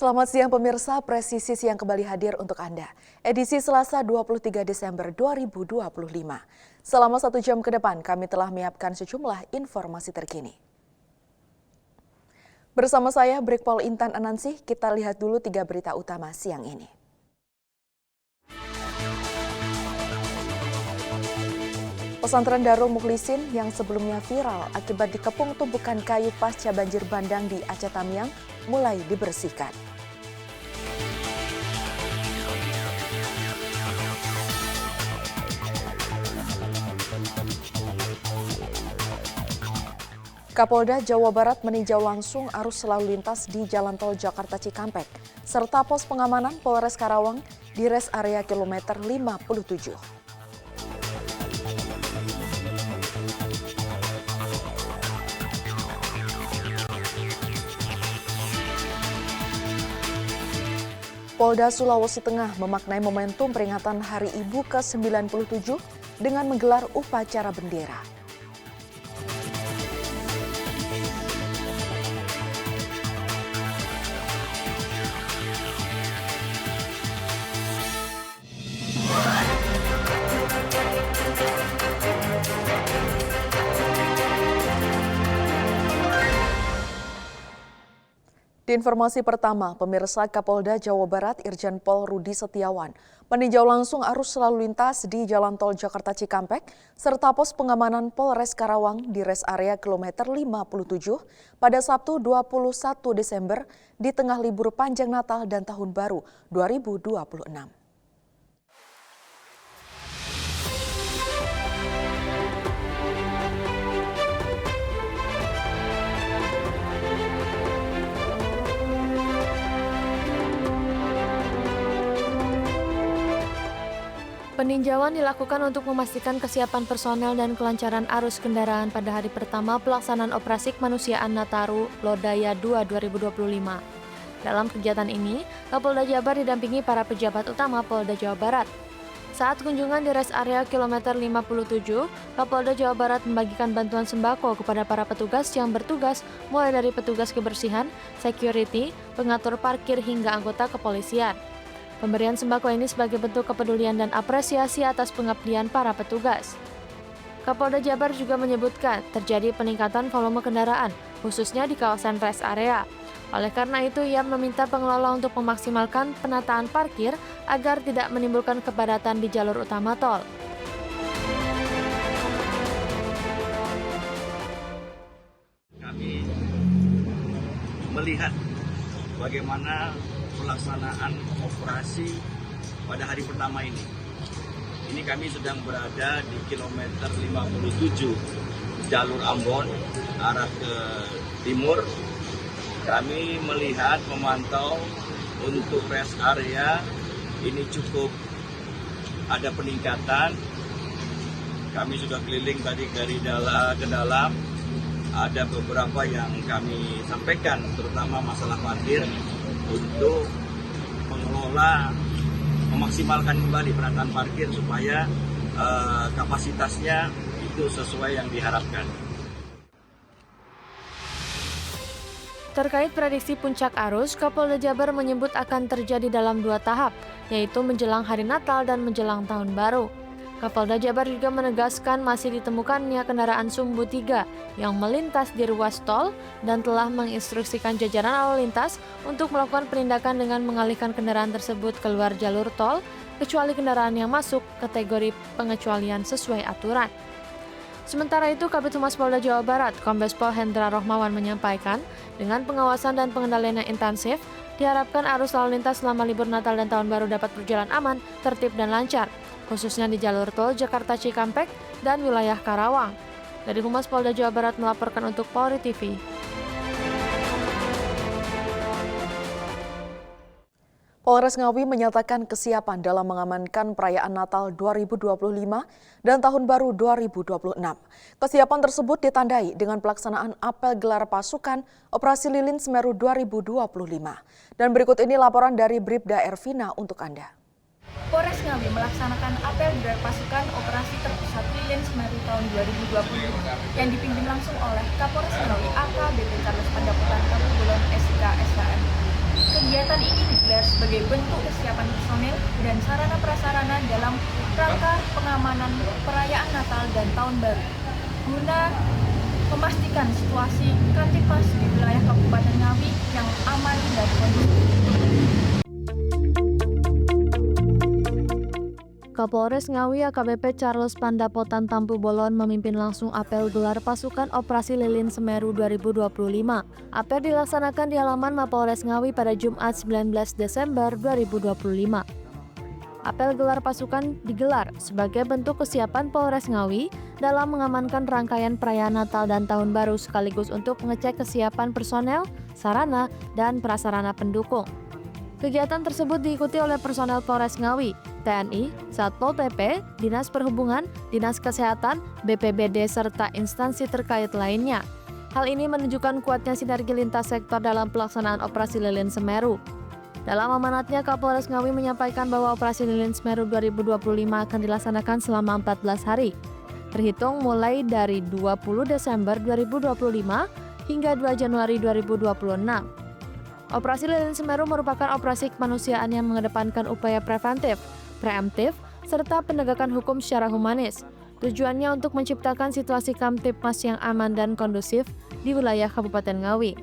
Selamat siang pemirsa, Presisi Siang kembali hadir untuk Anda. Edisi Selasa 23 Desember 2025. Selama 1 jam ke depan kami telah menyiapkan sejumlah informasi terkini. Bersama saya Brigpol Intan Anansih, kita lihat dulu 3 berita utama siang ini. Pesantren Darul Mukhlisin yang sebelumnya viral akibat dikepung tumpukan kayu pasca banjir bandang di Aceh Tamiang mulai dibersihkan. Kapolda Jawa Barat meninjau langsung arus lalu lintas di Jalan Tol Jakarta Cikampek, serta pos pengamanan Polres Karawang di res area kilometer 57. Polda Sulawesi Tengah memaknai momentum peringatan Hari Ibu ke-97 dengan menggelar upacara bendera. Di informasi pertama, pemirsa, Kapolda Jawa Barat Irjen Pol Rudi Setiawan meninjau langsung arus lalu lintas di Jalan Tol Jakarta Cikampek serta pos pengamanan Polres Karawang di res area kilometer 57 pada Sabtu 21 Desember di tengah libur panjang Natal dan Tahun Baru 2026. Peninjauan dilakukan untuk memastikan kesiapan personel dan kelancaran arus kendaraan pada hari pertama pelaksanaan operasi kemanusiaan Nataru Lodaya 2 2025. Dalam kegiatan ini, Kapolda Jabar didampingi para pejabat utama Polda Jawa Barat. Saat kunjungan di res area kilometer 57, Kapolda Jawa Barat membagikan bantuan sembako kepada para petugas yang bertugas mulai dari petugas kebersihan, security, pengatur parkir hingga anggota kepolisian. Pemberian sembako ini sebagai bentuk kepedulian dan apresiasi atas pengabdian para petugas. Kapolda Jabar juga menyebutkan terjadi peningkatan volume kendaraan, khususnya di kawasan rest area. Oleh karena itu, ia meminta pengelola untuk memaksimalkan penataan parkir agar tidak menimbulkan kepadatan di jalur utama tol. Kami melihat bagaimana pelaksanaan operasi pada hari pertama ini. Ini kami sedang berada di kilometer 57 jalur Ambon arah ke timur. Kami melihat, memantau untuk rest area ini cukup ada peningkatan. Kami sudah keliling tadi dari dalam ke dalam. Ada beberapa yang kami sampaikan, terutama masalah parkir, untuk mengelola, memaksimalkan kembali penataan parkir supaya kapasitasnya itu sesuai yang diharapkan. Terkait prediksi puncak arus, Kapolda Jabar menyebut akan terjadi dalam 2 tahap, yaitu menjelang hari Natal dan menjelang Tahun Baru. Kapolda Jabar juga menegaskan masih ditemukannya kendaraan sumbu 3 yang melintas di ruas tol dan telah menginstruksikan jajaran lalu lintas untuk melakukan penindakan dengan mengalihkan kendaraan tersebut keluar jalur tol, kecuali kendaraan yang masuk kategori pengecualian sesuai aturan. Sementara itu, Kabid Humas Polda Jawa Barat, Kombes Pol Hendra Rohmawan menyampaikan, dengan pengawasan dan pengendalian yang intensif, diharapkan arus lalu lintas selama libur Natal dan Tahun Baru dapat berjalan aman, tertib dan lancar, khususnya di jalur tol Jakarta Cikampek dan wilayah Karawang. Dari Humas Polda Jawa Barat melaporkan untuk Polri TV. Polres Ngawi menyatakan kesiapan dalam mengamankan perayaan Natal 2025 dan Tahun Baru 2026. Kesiapan tersebut ditandai dengan pelaksanaan apel gelar pasukan Operasi Lilin Semeru 2025. Dan berikut ini laporan dari Bribda Ervina untuk Anda. Polres Ngawi melaksanakan apel gelar pasukan Operasi Terpusat Lilin Semeru tahun 2025 yang dipimpin langsung oleh Kapolres Ngawi AKBP Charles Pandaputan Kapulon SK SHM. Kegiatan ini digelar sebagai bentuk kesiapan personel dan sarana prasarana dalam rangka pengamanan perayaan Natal dan Tahun Baru, guna memastikan situasi Kamtipmas di wilayah Kabupaten Ngawi yang aman dan kondusif. Kapolres Ngawi AKBP Charles Pandapotan Tampu Bolon memimpin langsung apel gelar pasukan Operasi Lilin Semeru 2025. Apel dilaksanakan di halaman Mapolres Ngawi pada Jumat 19 Desember 2025. Apel gelar pasukan digelar sebagai bentuk kesiapan Polres Ngawi dalam mengamankan rangkaian perayaan Natal dan Tahun Baru sekaligus untuk mengecek kesiapan personel, sarana, dan prasarana pendukung. Kegiatan tersebut diikuti oleh personel Polres Ngawi, TNI, Satpol PP, Dinas Perhubungan, Dinas Kesehatan, BPBD, serta instansi terkait lainnya. Hal ini menunjukkan kuatnya sinergi lintas sektor dalam pelaksanaan Operasi Lilin Semeru. Dalam amanatnya, Kapolres Ngawi menyampaikan bahwa Operasi Lilin Semeru 2025 akan dilaksanakan selama 14 hari, terhitung mulai dari 20 Desember 2025 hingga 2 Januari 2026. Operasi Lilin Semeru merupakan operasi kemanusiaan yang mengedepankan upaya preventif, preemptif, serta penegakan hukum secara humanis. Tujuannya untuk menciptakan situasi Kamtipmas yang aman dan kondusif di wilayah Kabupaten Ngawi.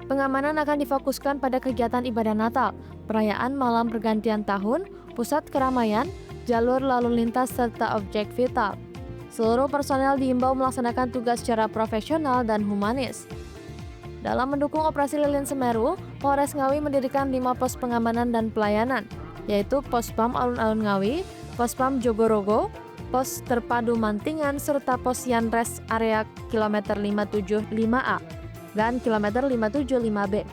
Pengamanan akan difokuskan pada kegiatan ibadah Natal, perayaan malam pergantian tahun, pusat keramaian, jalur lalu lintas, serta objek vital. Seluruh personel diimbau melaksanakan tugas secara profesional dan humanis. Dalam mendukung Operasi Lilin Semeru, Polres Ngawi mendirikan 5 pos pengamanan dan pelayanan, yaitu Pospam Alun-Alun Ngawi, Pospam Jogorogo, Pos Terpadu Mantingan, serta Pos Yanres area kilometer 575A dan kilometer 575B.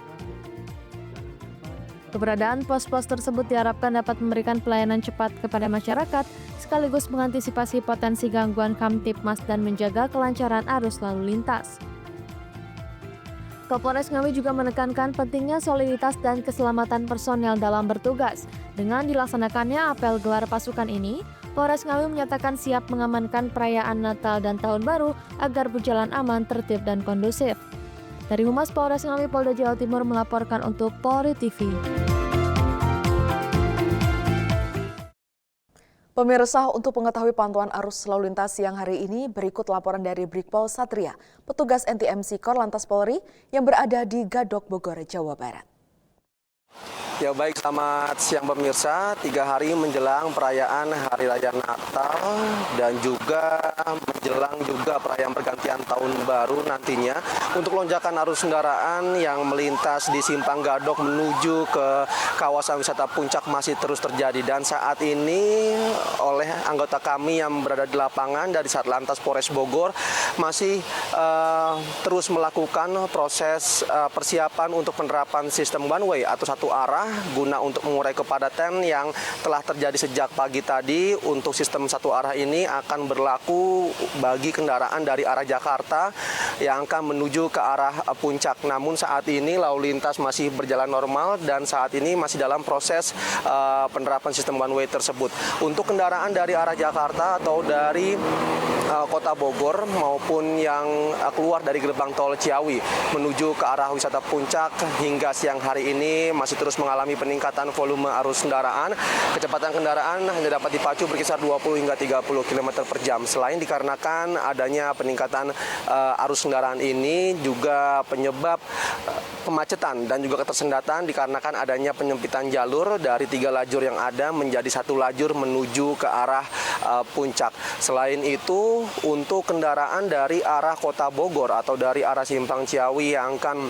Keberadaan pos-pos tersebut diharapkan dapat memberikan pelayanan cepat kepada masyarakat, sekaligus mengantisipasi potensi gangguan Kamtipmas dan menjaga kelancaran arus lalu lintas. Kapolres Ngawi juga menekankan pentingnya soliditas dan keselamatan personel dalam bertugas. Dengan dilaksanakannya apel gelar pasukan ini, Polres Ngawi menyatakan siap mengamankan perayaan Natal dan Tahun Baru agar berjalan aman, tertib, dan kondusif. Dari Humas Polres Ngawi Polda Jawa Timur melaporkan untuk Polri TV. Pemirsa, untuk mengetahui pantauan arus lalu lintas siang hari ini, berikut laporan dari Brigpol Satria, petugas NTMC Korlantas Polri yang berada di Gadok, Bogor, Jawa Barat. Ya baik, selamat siang pemirsa. 3 hari menjelang perayaan Hari Raya Natal dan juga menjelang juga perayaan pergantian Tahun Baru nantinya, untuk lonjakan arus kendaraan yang melintas di Simpang Gadok menuju ke kawasan wisata Puncak masih terus terjadi. Dan saat ini oleh anggota kami yang berada di lapangan dari Satlantas Polres Bogor masih terus melakukan proses persiapan untuk penerapan sistem one way atau satu arah guna untuk mengurai kepadatan yang telah terjadi sejak pagi tadi. Untuk sistem satu arah ini akan berlaku bagi kendaraan dari arah Jakarta yang akan menuju ke arah Puncak. Namun saat ini lalu lintas masih berjalan normal dan saat ini masih dalam proses penerapan sistem one way tersebut. Untuk kendaraan dari arah Jakarta atau dari Kota Bogor maupun yang keluar dari gerbang tol Ciawi menuju ke arah wisata Puncak hingga siang hari ini masih terus mengalami peningkatan volume arus kendaraan. Kecepatan kendaraan hanya dapat dipacu berkisar 20 hingga 30 km per jam. Selain dikarenakan adanya peningkatan arus kendaraan ini, juga penyebab kemacetan dan juga ketersendatan dikarenakan adanya penyempitan jalur dari 3 lajur yang ada menjadi 1 lajur menuju ke arah Puncak. Selain itu, untuk kendaraan dari arah Kota Bogor atau dari arah Simpang Ciawi yang akan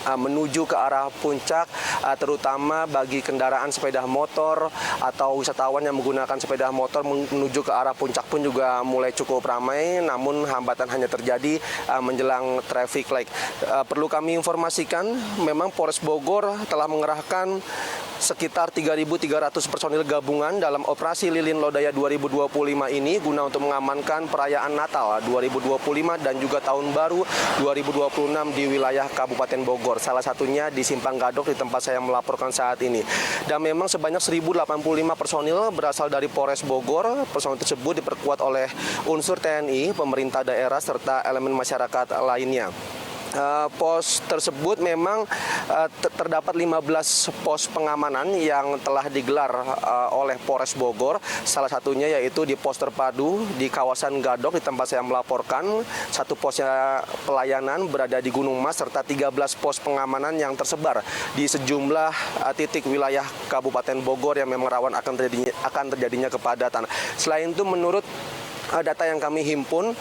menuju ke arah Puncak, terutama bagi kendaraan sepeda motor atau wisatawan yang menggunakan sepeda motor menuju ke arah Puncak pun juga mulai cukup ramai, namun hambatan hanya terjadi menjelang traffic light. Perlu kami informasikan, memang Polres Bogor telah mengerahkan sekitar 3.300 personil gabungan dalam Operasi Lilin Lodaya 2025 ini guna untuk mengamankan perayaan Natal 2025 dan juga Tahun Baru 2026 di wilayah Kabupaten Bogor. Salah satunya di Simpang Gadok, di tempat saya melaporkan saat ini. Dan memang sebanyak 1.085 personil berasal dari Polres Bogor. Personil tersebut diperkuat oleh unsur TNI, pemerintah daerah, serta elemen masyarakat lainnya. Pos tersebut memang terdapat 15 pos pengamanan yang telah digelar oleh Polres Bogor. Salah satunya yaitu di pos terpadu di kawasan Gadok di tempat saya melaporkan. Satu posnya pelayanan berada di Gunung Mas serta 13 pos pengamanan yang tersebar di sejumlah titik wilayah Kabupaten Bogor yang memang rawan akan terjadinya kepadatan. Selain itu menurut data yang kami himpun,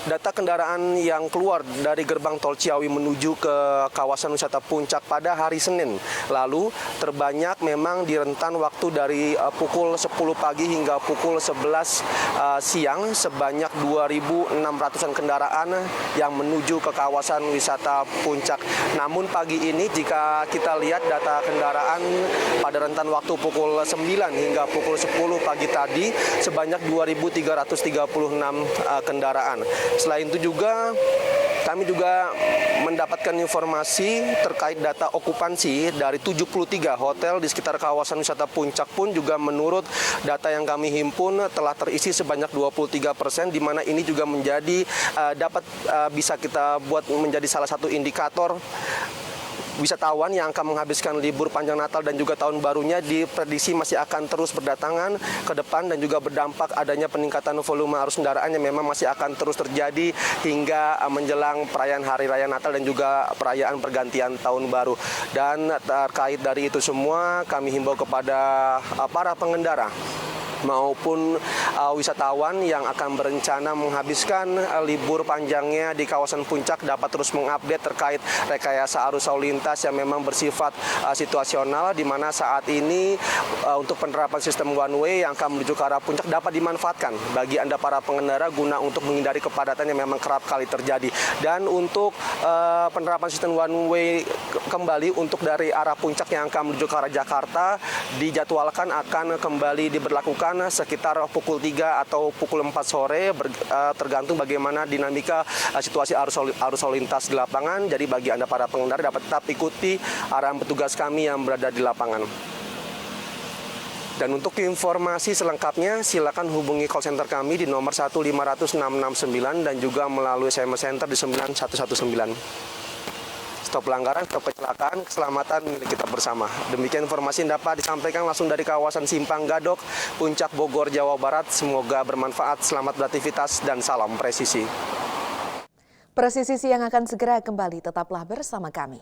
data kendaraan yang keluar dari gerbang tol Ciawi menuju ke kawasan wisata Puncak pada hari Senin lalu terbanyak memang di rentan waktu dari pukul 10 pagi hingga pukul 11 siang sebanyak 2.600-an kendaraan yang menuju ke kawasan wisata Puncak. Namun pagi ini jika kita lihat data kendaraan pada rentan waktu pukul 9 hingga pukul 10 pagi tadi sebanyak 2.336 kendaraan. Selain itu juga kami juga mendapatkan informasi terkait data okupansi dari 73 hotel di sekitar kawasan wisata Puncak pun juga menurut data yang kami himpun telah terisi sebanyak 23%, di mana ini juga menjadi bisa kita buat menjadi salah satu indikator wisatawan yang akan menghabiskan libur panjang Natal dan juga tahun barunya diprediksi masih akan terus berdatangan ke depan dan juga berdampak adanya peningkatan volume arus kendaraan yang memang masih akan terus terjadi hingga menjelang perayaan Hari Raya Natal dan juga perayaan pergantian tahun baru. Dan terkait dari itu semua kami himbau kepada para pengendara maupun wisatawan yang akan berencana menghabiskan libur panjangnya di kawasan Puncak dapat terus mengupdate terkait rekayasa arus lalu lintas yang memang bersifat situasional, di mana saat ini untuk penerapan sistem one way yang akan menuju ke arah Puncak dapat dimanfaatkan bagi Anda para pengendara guna untuk menghindari kepadatan yang memang kerap kali terjadi. Dan untuk penerapan sistem one way kembali untuk dari arah Puncak yang akan menuju ke arah Jakarta dijadwalkan akan kembali diberlakukan sekitar pukul 3 atau pukul 4 sore tergantung bagaimana dinamika situasi arus lalu lintas di lapangan. Jadi bagi Anda para pengendara dapat tetap ikuti arahan petugas kami yang berada di lapangan. Dan untuk informasi selengkapnya silakan hubungi call center kami di nomor 1500669 dan juga melalui SMS Center di 9119. Stop pelanggaran, stop kecelakaan, keselamatan milik kita bersama. Demikian informasi yang dapat disampaikan langsung dari kawasan Simpang Gadok, Puncak Bogor, Jawa Barat. Semoga bermanfaat, selamat beraktivitas, dan salam presisi. Presisi Siang akan segera kembali, tetaplah bersama kami.